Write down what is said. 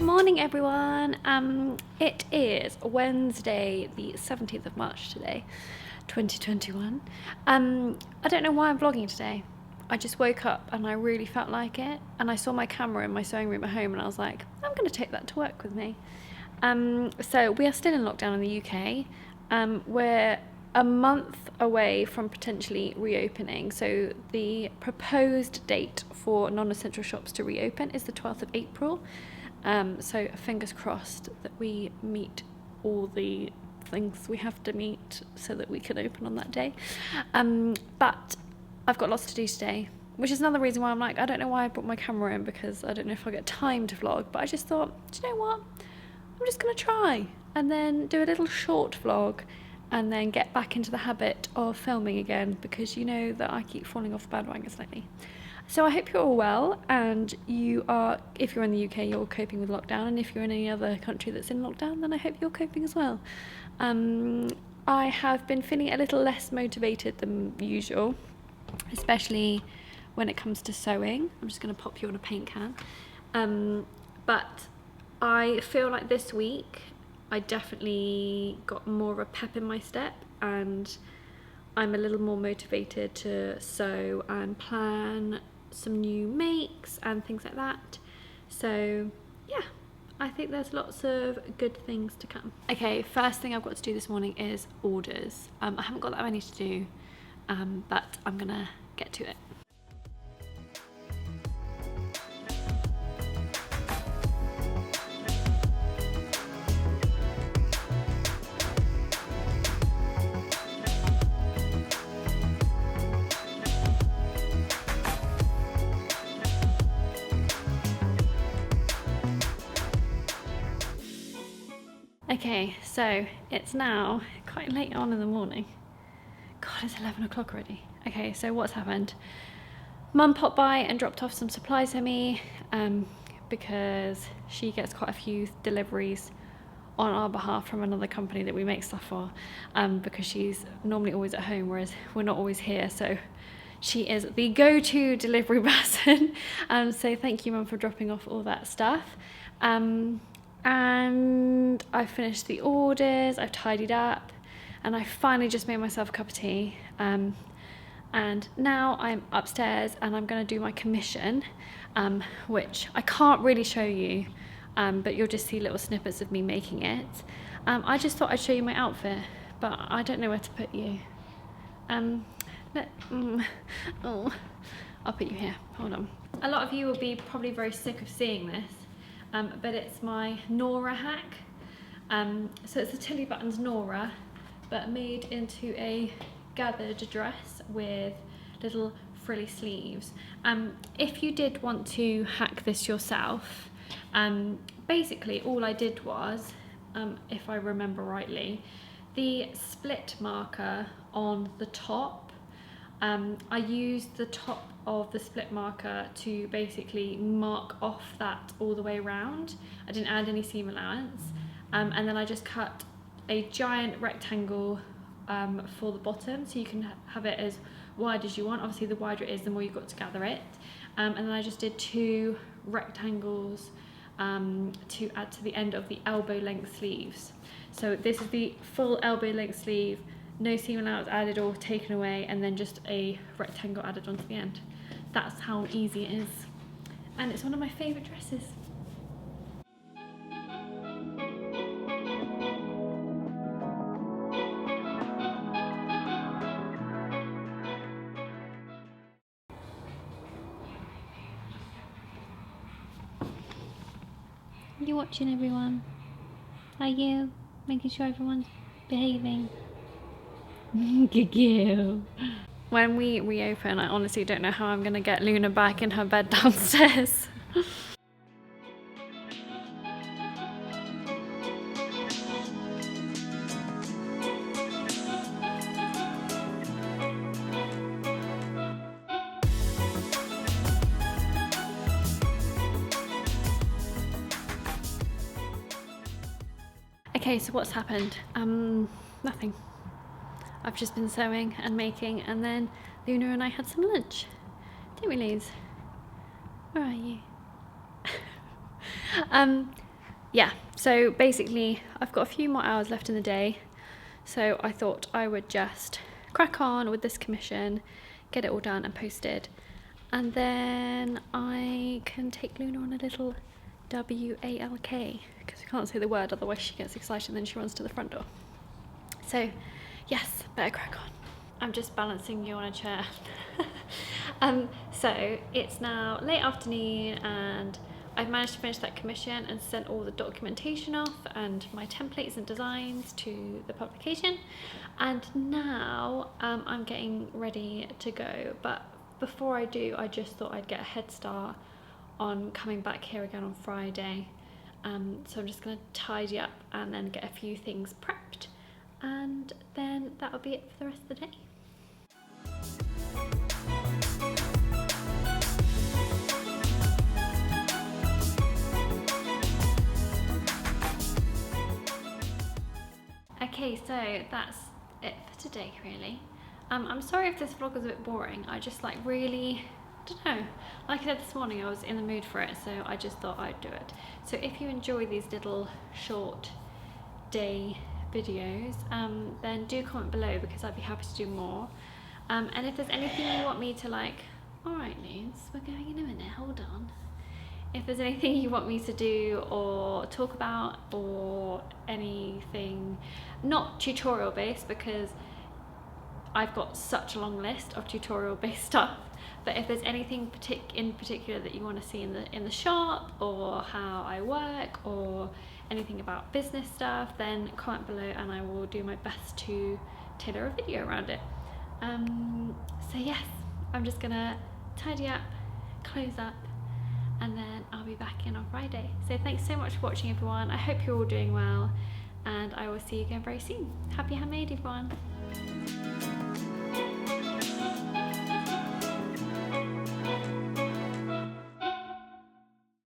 Good morning, everyone. It is Wednesday, the 17th of March today, 2021. I don't know why I'm vlogging today. I just woke up and I really felt like it, and I saw my camera in my sewing room at home and I was like, I'm going to take that to work with me. So we are still in lockdown in the UK. We're a month away from potentially reopening. So the proposed date for non-essential shops to reopen is the 12th of April. So fingers crossed that we meet all the things we have to meet so that we can open on that day. But I've got lots to do today, which is another reason why I'm like, I don't know why I brought my camera in, because I don't know if I'll get time to vlog, but I just thought, do you know what? I'm just going to try and then do a little short vlog and then get back into the habit of filming again, because you know that I keep falling off the bandwagon slightly. So I hope you're all well, and you are, if you're in the UK, you're coping with lockdown, and if you're in any other country that's in lockdown, then I hope you're coping as well. I have been feeling a little less motivated than usual, especially when it comes to sewing. I'm just going to pop you on a paint can. But I feel like this week I definitely got more of a pep in my step, and I'm a little more motivated to sew and plan some new makes and things like that. So yeah, I think there's lots of good things to come. Okay, first thing I've got to do this morning is orders. I haven't got that many to do, but I'm gonna get to it. Okay, so it's now quite late on in the morning. God, it's 11 o'clock already. Okay, so what's happened? Mum popped by and dropped off some supplies for me, because she gets quite a few deliveries on our behalf from another company that we make stuff for, because she's normally always at home, whereas we're not always here. So she is the go-to delivery person. So thank you, Mum, for dropping off all that stuff. And I finished the orders, I've tidied up, and I finally just made myself a cup of tea. And now I'm upstairs and I'm going to do my commission, which I can't really show you, but you'll just see little snippets of me making it. I just thought I'd show you my outfit, but I don't know where to put you. Oh, I'll put you here, hold on. A lot of you will be probably very sick of seeing this. But it's my Nora hack. So it's a Tilly Buttons Nora, but made into a gathered dress with little frilly sleeves. If you did want to hack this yourself, basically all I did was, if I remember rightly, the split marker on the top, I used the top of the split marker to basically mark off that all the way around. I didn't add any seam allowance, and then I just cut a giant rectangle for the bottom, so you can have it as wide as you want. Obviously the wider it is, the more you've got to gather it, and then I just did 2 rectangles to add to the end of the elbow length sleeves. So this is the full elbow length sleeve, no seam allowance added or taken away, and then just a rectangle added onto the end. That's how easy it is, and it's one of my favourite dresses. Are you watching, everyone? Are you making sure everyone's behaving? Giggle. When we reopen, I honestly don't know how I'm going to get Luna back in her bed downstairs. Okay, so what's happened? Nothing. I've just been sewing and making, and then Luna and I had some lunch. Didn't we, Luz? Where are you? yeah, so basically I've got a few more hours left in the day, so I thought I would just crack on with this commission, get it all done and posted, and then I can take Luna on a little WALK, because I can't say the word, otherwise she gets excited and then she runs to the front door. So yes, better crack on. I'm just balancing you on a chair. So it's now late afternoon and I've managed to finish that commission and sent all the documentation off and my templates and designs to the publication, and now I'm getting ready to go. But before I do, I just thought I'd get a head start on coming back here again on Friday. So I'm just going to tidy up and then get a few things prepped, and then that'll be it for the rest of the day. Okay, so that's it for today really. I'm sorry if this vlog was a bit boring. I just really, I don't know, like I said this morning, I was in the mood for it, so I just thought I'd do it. So if you enjoy these little short day videos, then do comment below because I'd be happy to do more. And if there's anything you want me to alright Liz, we're going in a minute, hold on. If there's anything you want me to do or talk about, or anything not tutorial based, because I've got such a long list of tutorial based stuff, but if there's anything in particular that you want to see in the shop, or how I work, or anything about business stuff, then comment below and I will do my best to tailor a video around it. So yes, I'm just gonna tidy up, close up, and then I'll be back in on Friday. So thanks so much for watching everyone. I hope you're all doing well, and I will see you again very soon. Happy handmade everyone.